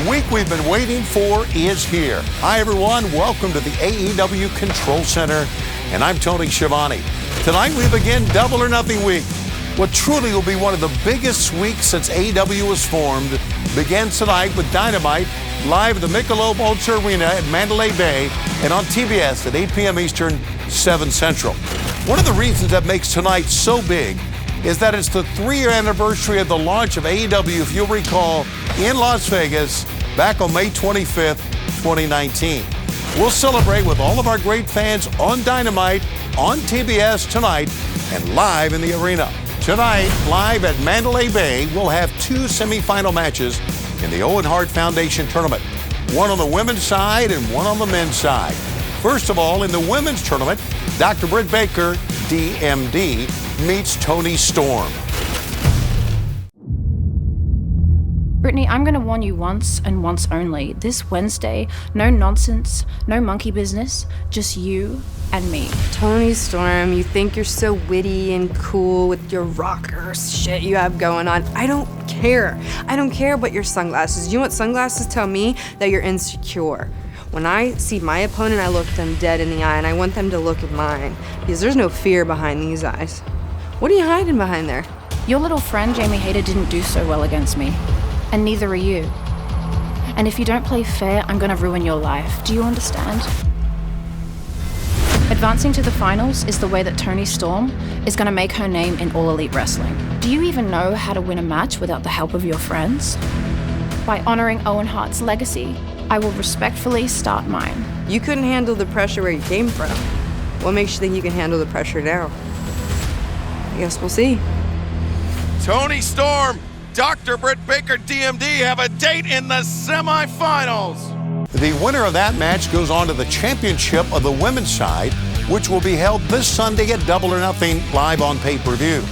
The week we've been waiting for is here. Hi, everyone. Welcome to the AEW Control Center, and I'm Tony Schiavone. Tonight we begin Double or Nothing Week. What truly will be one of the biggest weeks since AEW was formed begins tonight with Dynamite live at the Michelob Ultra Arena at Mandalay Bay and on TBS at 8 p.m. Eastern, 7 Central. One of the reasons that makes tonight so big is that it's the 3-year anniversary of the launch of AEW, if you'll recall, in Las Vegas back on May 25th, 2019. We'll celebrate with all of our great fans on Dynamite, on TBS tonight, and live in the arena. Tonight, live at Mandalay Bay, we'll have 2 semifinal matches in the Owen Hart Foundation tournament. One on the women's side and one on the men's side. First of all, in the women's tournament, Dr. Britt Baker, DMD, meets Toni Storm. Brittany, I'm going to warn you once and once only. This Wednesday, no nonsense, no monkey business, just you and me. Toni Storm, you think you're so witty and cool with your rocker shit you have going on. I don't care. I don't care about your sunglasses. You know what sunglasses tell me? That you're insecure. When I see my opponent, I look them dead in the eye, and I want them to look at mine, because there's no fear behind these eyes. What are you hiding behind there? Your little friend, Jamie Hayter, didn't do so well against me. And neither are you. And if you don't play fair, I'm gonna ruin your life. Do you understand? Advancing to the finals is the way that Toni Storm is gonna make her name in All Elite Wrestling. Do you even know how to win a match without the help of your friends? By honoring Owen Hart's legacy, I will respectfully start mine. You couldn't handle the pressure where you came from. What makes you think you can handle the pressure now? I guess we'll see. Toni Storm, Dr. Britt Baker, DMD have a date in the semifinals. The winner of that match goes on to the championship of the women's side, which will be held this Sunday at Double or Nothing live on pay-per-view.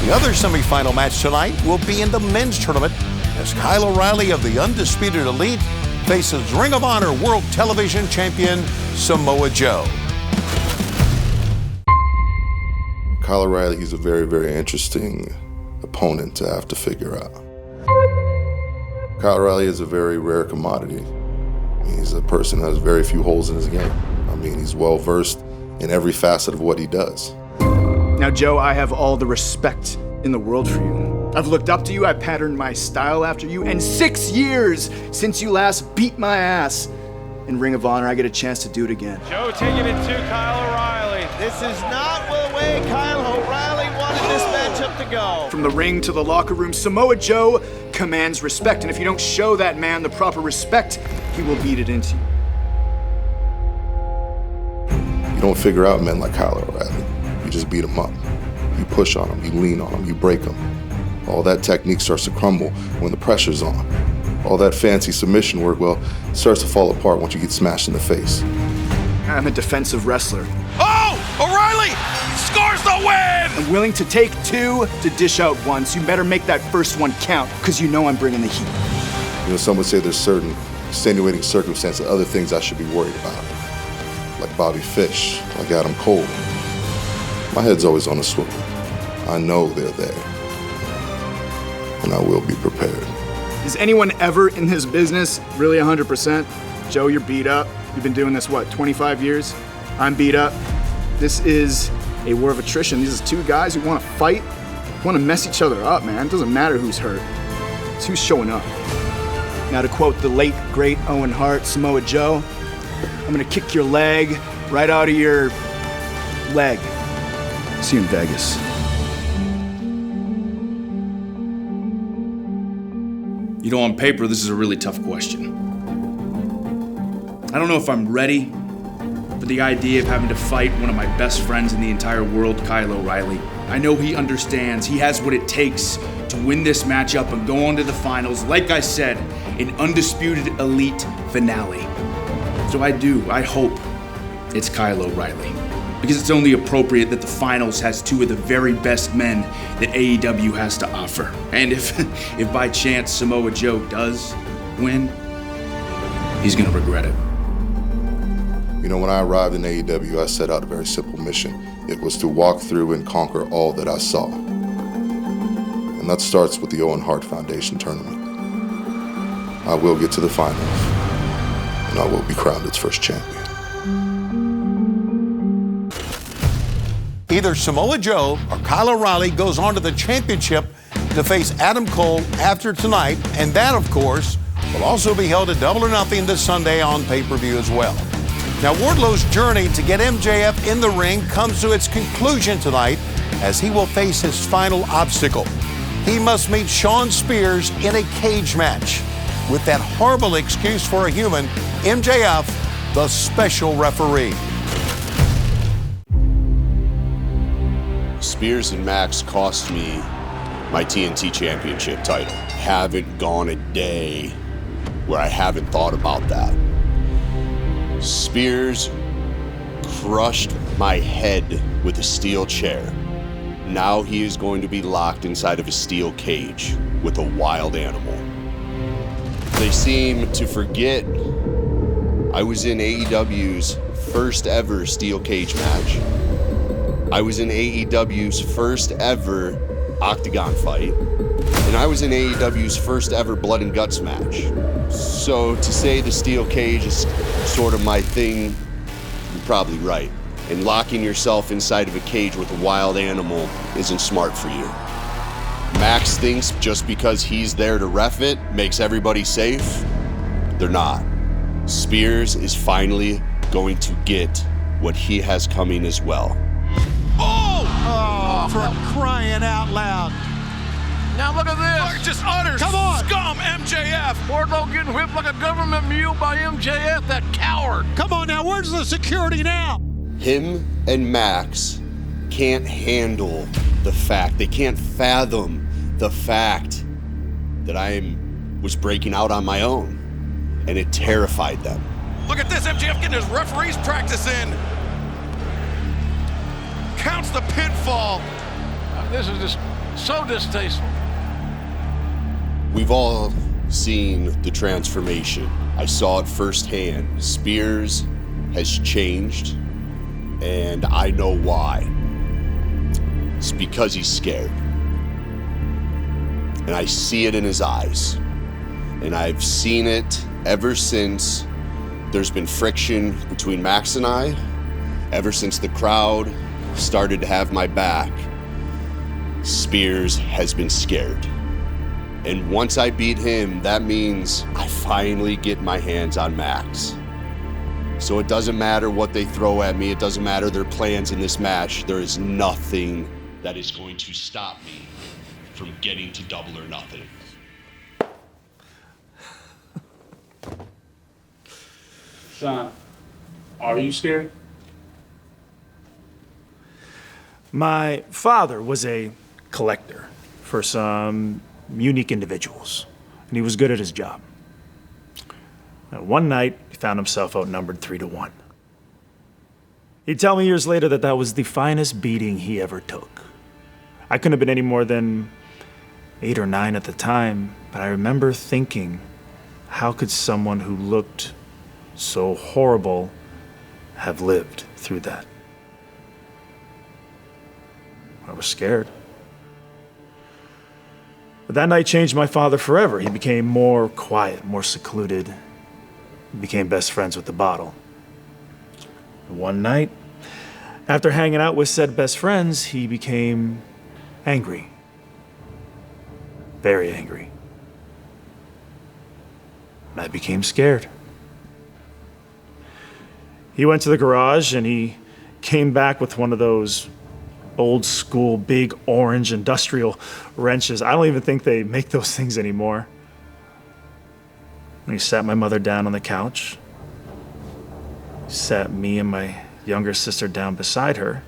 The other semifinal match tonight will be in the men's tournament as Kyle O'Reilly of the Undisputed Elite faces Ring of Honor World Television Champion Samoa Joe. Kyle O'Reilly, he's a very, very interesting opponent to have to figure out. Kyle O'Reilly is a very rare commodity. He's a person that has very few holes in his game. I mean, he's well-versed in every facet of what he does. Now, Joe, I have all the respect in the world for you. I've looked up to you, I patterned my style after you, and 6 years since you last beat my ass in Ring of Honor, I get a chance to do it again. Joe taking it to Kyle O'Reilly. This is not the way Kyle O'Reilly wanted this matchup to go. From the ring to the locker room, Samoa Joe commands respect, and if you don't show that man the proper respect, he will beat it into you. You don't figure out men like Kyle O'Reilly. You just beat him up. You push on him, you lean on him, you break him. All that technique starts to crumble when the pressure's on. All that fancy submission work, well, starts to fall apart once you get smashed in the face. I'm a defensive wrestler. Oh, O'Reilly scores the win! I'm willing to take 2 to dish out 1, so you better make that first one count, because you know I'm bringing the heat. You know, some would say there's certain extenuating circumstances, other things I should be worried about. Like Bobby Fish, like Adam Cole. My head's always on a swivel. I know they're there. And I will be prepared. Is anyone ever in this business really 100%? Joe, you're beat up. You've been doing this, 25 years? I'm beat up. This is a war of attrition. These are 2 guys who want to fight, want to mess each other up, man. It doesn't matter who's hurt. It's who's showing up. Now, to quote the late, great Owen Hart, Samoa Joe, I'm going to kick your leg right out of your leg. See you in Vegas. You know, on paper, this is a really tough question. I don't know if I'm ready for the idea of having to fight one of my best friends in the entire world, Kyle O'Reilly. I know he understands. He has what it takes to win this matchup and go on to the finals. Like I said, an undisputed elite finale. So I hope it's Kyle O'Reilly. Because it's only appropriate that the finals has 2 of the very best men that AEW has to offer. And if by chance Samoa Joe does win, he's gonna regret it. You know, when I arrived in AEW, I set out a very simple mission. It was to walk through and conquer all that I saw. And that starts with the Owen Hart Foundation tournament. I will get to the finals, and I will be crowned its first champion. Either Samoa Joe or Kyle O'Reilly goes on to the championship to face Adam Cole after tonight, and that, of course, will also be held at Double or Nothing this Sunday on pay-per-view as well. Now, Wardlow's journey to get MJF in the ring comes to its conclusion tonight as he will face his final obstacle. He must meet Shawn Spears in a cage match with that horrible excuse for a human, MJF, the special referee. Spears and Max cost me my TNT Championship title. Haven't gone a day where I haven't thought about that. Spears crushed my head with a steel chair. Now he is going to be locked inside of a steel cage with a wild animal. They seem to forget I was in AEW's first ever steel cage match. I was in AEW's first ever octagon fight. And I was in AEW's first ever blood and guts match. So to say the steel cage is sort of my thing, you're probably right. And locking yourself inside of a cage with a wild animal isn't smart for you. Max thinks just because he's there to ref it makes everybody safe. They're not. Spears is finally going to get what he has coming as well. Oh, for crying out loud. Now look at this. Look, just utter scum, MJF. Wardlow getting whipped like a government mule by MJF, that coward. Come on now, where's the security now? Him and Max can't handle the fact, they can't fathom the fact that I was breaking out on my own, and it terrified them. Look at this, MJF getting his referee's practice in. Counts the pinfall. This is just so distasteful. We've all seen the transformation. I saw it firsthand. Spears has changed, and I know why. It's because he's scared. And I see it in his eyes. And I've seen it ever since there's been friction between Max and I, ever since the crowd started to have my back. Spears has been scared. And once I beat him, that means I finally get my hands on Max. So it doesn't matter what they throw at me, it doesn't matter their plans in this match, there is nothing that is going to stop me from getting to Double or Nothing. Son, are you scared? My father was a collector for some unique individuals, and he was good at his job. And one night, he found himself outnumbered 3-1. He'd tell me years later that that was the finest beating he ever took. I couldn't have been any more than 8 or 9 at the time, but I remember thinking, how could someone who looked so horrible have lived through that? I was scared. But that night changed my father forever. He became more quiet, more secluded. He became best friends with the bottle. And one night, after hanging out with said best friends, he became angry. Very angry. And I became scared. He went to the garage and he came back with one of those old school big orange industrial wrenches. I don't even think they make those things anymore. And he sat my mother down on the couch. He sat me and my younger sister down beside her.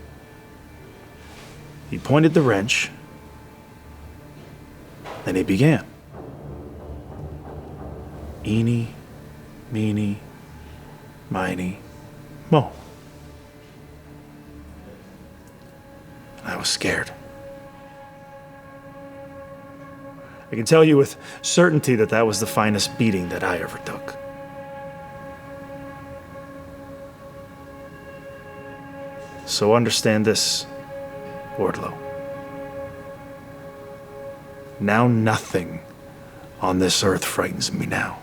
He pointed the wrench. Then he began. Eeny, meeny, miny, mo. I was scared. I can tell you with certainty that that was the finest beating that I ever took. So understand this, Wardlow. Now nothing on this earth frightens me now.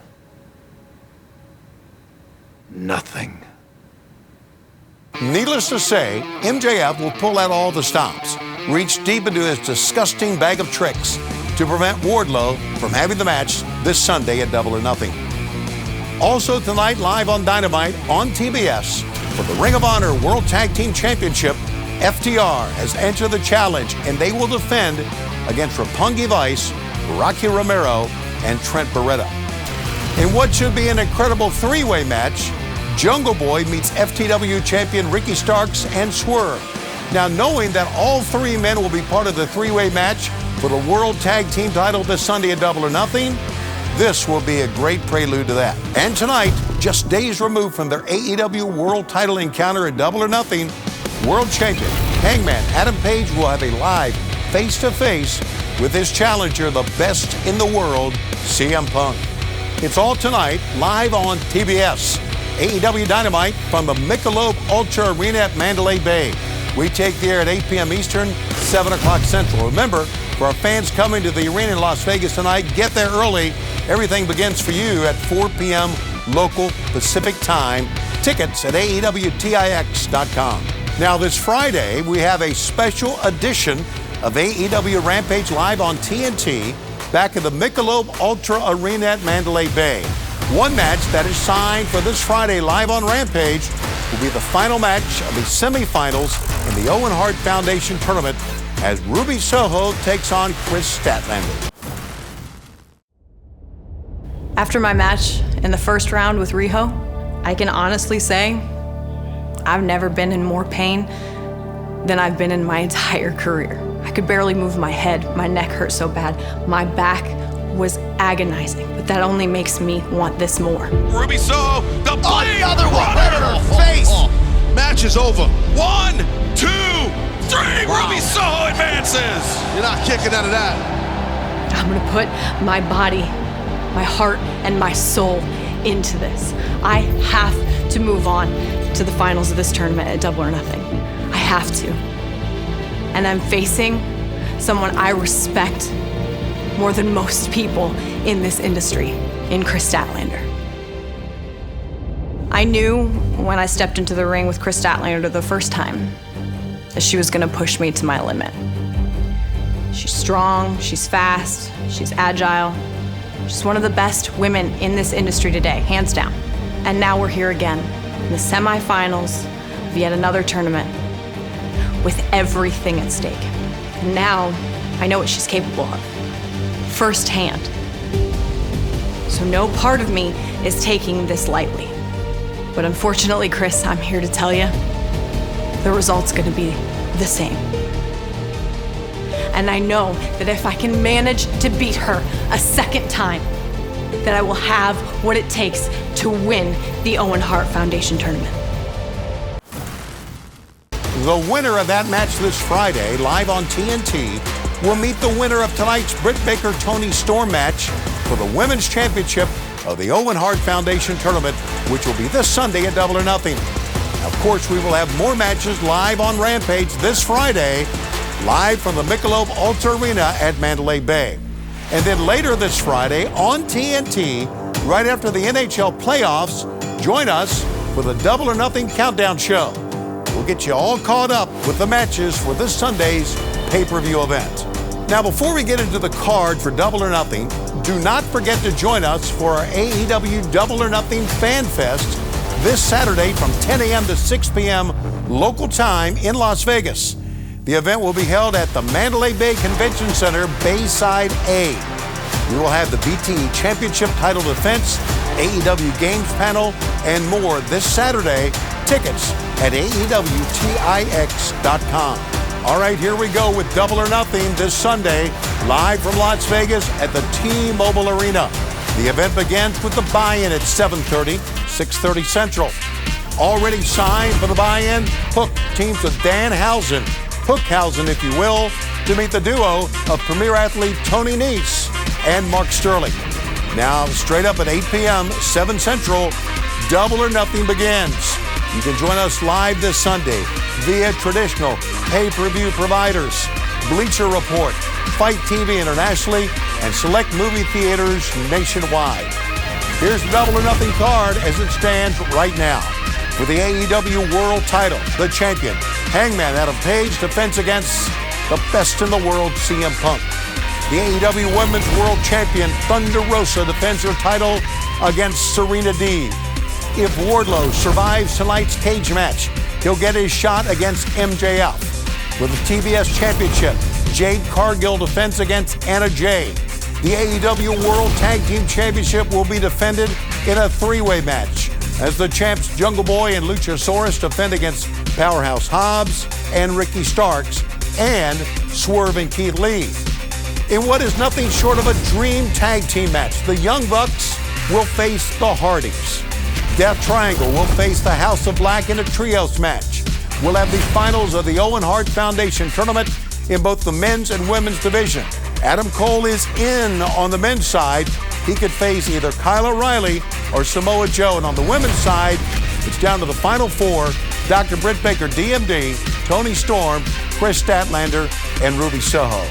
nothing. Needless to say, MJF will pull out all the stops, reach deep into his disgusting bag of tricks to prevent Wardlow from having the match this Sunday at Double or Nothing. Also tonight, live on Dynamite on TBS, for the Ring of Honor World Tag Team Championship, FTR has entered the challenge, and they will defend against Roppongi Vice, Rocky Romero, and Trent Beretta. In what should be an incredible three-way match, Jungle Boy meets FTW champion Ricky Starks and Swerve. Now, knowing that all three men will be part of the three-way match for the World Tag Team title this Sunday at Double or Nothing, this will be a great prelude to that. And tonight, just days removed from their AEW World title encounter at Double or Nothing, World Champion Hangman Adam Page will have a live face-to-face with his challenger, the best in the world, CM Punk. It's all tonight, live on TBS. AEW Dynamite from the Michelob Ultra Arena at Mandalay Bay. We take the air at 8 p.m. Eastern, 7 o'clock Central. Remember, for our fans coming to the arena in Las Vegas tonight, get there early. Everything begins for you at 4 p.m. local Pacific time. Tickets at AEWTIX.com. Now, this Friday, we have a special edition of AEW Rampage live on TNT back at the Michelob Ultra Arena at Mandalay Bay. One match that is signed for this Friday live on Rampage will be the final match of the semifinals in the Owen Hart Foundation tournament as Ruby Soho takes on Chris Statlander. After my match in the first round with Riho, I can honestly say I've never been in more pain than I've been in my entire career. I could barely move my head. My neck hurt so bad. My back was agonizing, but that only makes me want this more. Ruby Soho, the bleed! Other one, right in her face! Match is over. 1, 2, 3! Wow. Ruby Soho advances! You're not kicking out of that. I'm gonna put my body, my heart, and my soul into this. I have to move on to the finals of this tournament at Double or Nothing. I have to. And I'm facing someone I respect more than most people in this industry, in Chris Statlander. I knew when I stepped into the ring with Chris Statlander the first time that she was gonna push me to my limit. She's strong, she's fast, she's agile. She's one of the best women in this industry today, hands down. And now we're here again, in the semifinals of yet another tournament, with everything at stake. And now I know what she's capable of, firsthand. So no part of me is taking this lightly. But unfortunately, Chris, I'm here to tell you, the result's gonna be the same. And I know that if I can manage to beat her a second time, that I will have what it takes to win the Owen Hart Foundation tournament. The winner of that match this Friday, live on TNT, will meet the winner of tonight's Britt Baker-Toni Storm match for the Women's Championship of the Owen Hart Foundation tournament, which will be this Sunday at Double or Nothing. Of course, we will have more matches live on Rampage this Friday, live from the Michelob Ultra Arena at Mandalay Bay. And then later this Friday on TNT, right after the NHL playoffs, join us for the Double or Nothing Countdown Show. We'll get you all caught up with the matches for this Sunday's pay-per-view event. Now, before we get into the card for Double or Nothing, do not forget to join us for our AEW Double or Nothing Fan Fest this Saturday from 10 a.m. to 6 p.m. local time in Las Vegas. The event will be held at the Mandalay Bay Convention Center, Bayside A. We will have the BTE Championship title defense, AEW Games panel, and more this Saturday. Tickets at AEWTIX.com. All right, here we go with Double or Nothing this Sunday, live from Las Vegas at the T-Mobile Arena. The event begins with the buy-in at 7:30, 6:30 Central. Already signed for the buy-in, Hook teams with Dan Housen, Hookhausen, if you will, to meet the duo of premier athlete Tony Nese and Mark Sterling. Now, straight up at 8 p.m., 7 Central, Double or Nothing begins. You can join us live this Sunday via traditional pay-per-view providers, Bleacher Report, Fight TV internationally, and select movie theaters nationwide. Here's the Double or Nothing card as it stands right now. For the AEW World title, the champion, Hangman Adam Page defends against the best in the world, CM Punk. The AEW Women's World Champion, Thunder Rosa, defends her title against Serena Deeb. If Wardlow survives tonight's cage match, he'll get his shot against MJF. With the TBS Championship, Jade Cargill defends against Anna Jay. The AEW World Tag Team Championship will be defended in a three-way match as the champs Jungle Boy and Luchasaurus defend against Powerhouse Hobbs and Ricky Starks and Swerve and Keith Lee. In what is nothing short of a dream tag team match, the Young Bucks will face the Hardys. Death Triangle will face the House of Black in a trios match. We'll have the finals of the Owen Hart Foundation tournament in both the men's and women's division. Adam Cole is in on the men's side. He could face either Kyle O'Reilly or Samoa Joe. And on the women's side, it's down to the final four: Dr. Britt Baker, DMD, Toni Storm, Chris Statlander, and Ruby Soho.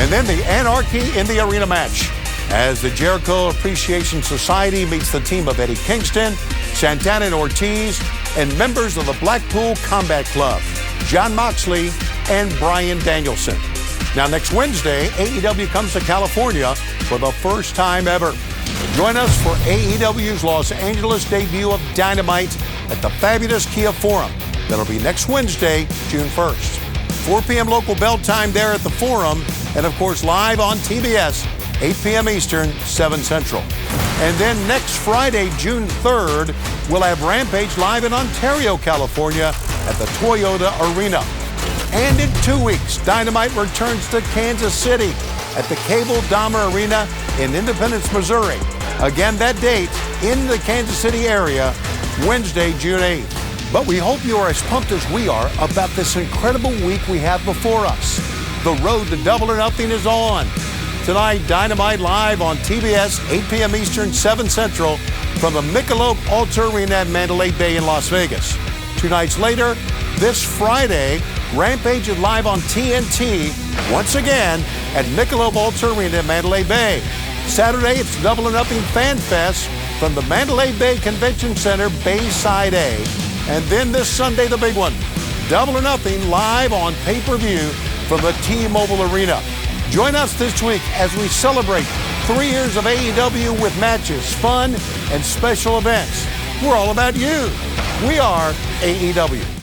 And then the Anarchy in the Arena match, as the Jericho Appreciation Society meets the team of Eddie Kingston, Santana and Ortiz, and members of the Blackpool Combat Club, Jon Moxley and Bryan Danielson. Now next Wednesday, AEW comes to California for the first time ever. Join us for AEW's Los Angeles debut of Dynamite at the fabulous Kia Forum. That'll be next Wednesday, June 1st. 4 p.m. local bell time there at the Forum, and of course live on TBS, 8 p.m. Eastern, 7 Central. And then next Friday, June 3rd, we'll have Rampage live in Ontario, California at the Toyota Arena. And in 2 weeks, Dynamite returns to Kansas City at the Cable Dahmer Arena in Independence, Missouri. Again, that date in the Kansas City area, Wednesday, June 8th. But we hope you are as pumped as we are about this incredible week we have before us. The road to Double or Nothing is on. Tonight, Dynamite live on TBS, 8 p.m. Eastern, 7 Central, from the Michelob Ultra Arena at Mandalay Bay in Las Vegas. 2 nights later, this Friday, Rampage is live on TNT, once again, at Michelob Ultra Arena at Mandalay Bay. Saturday, it's Double or Nothing Fan Fest from the Mandalay Bay Convention Center, Bayside A. And then this Sunday, the big one, Double or Nothing live on pay-per-view from the T-Mobile Arena. Join us this week as we celebrate 3 years of AEW with matches, fun, and special events. We're all about you. We are AEW.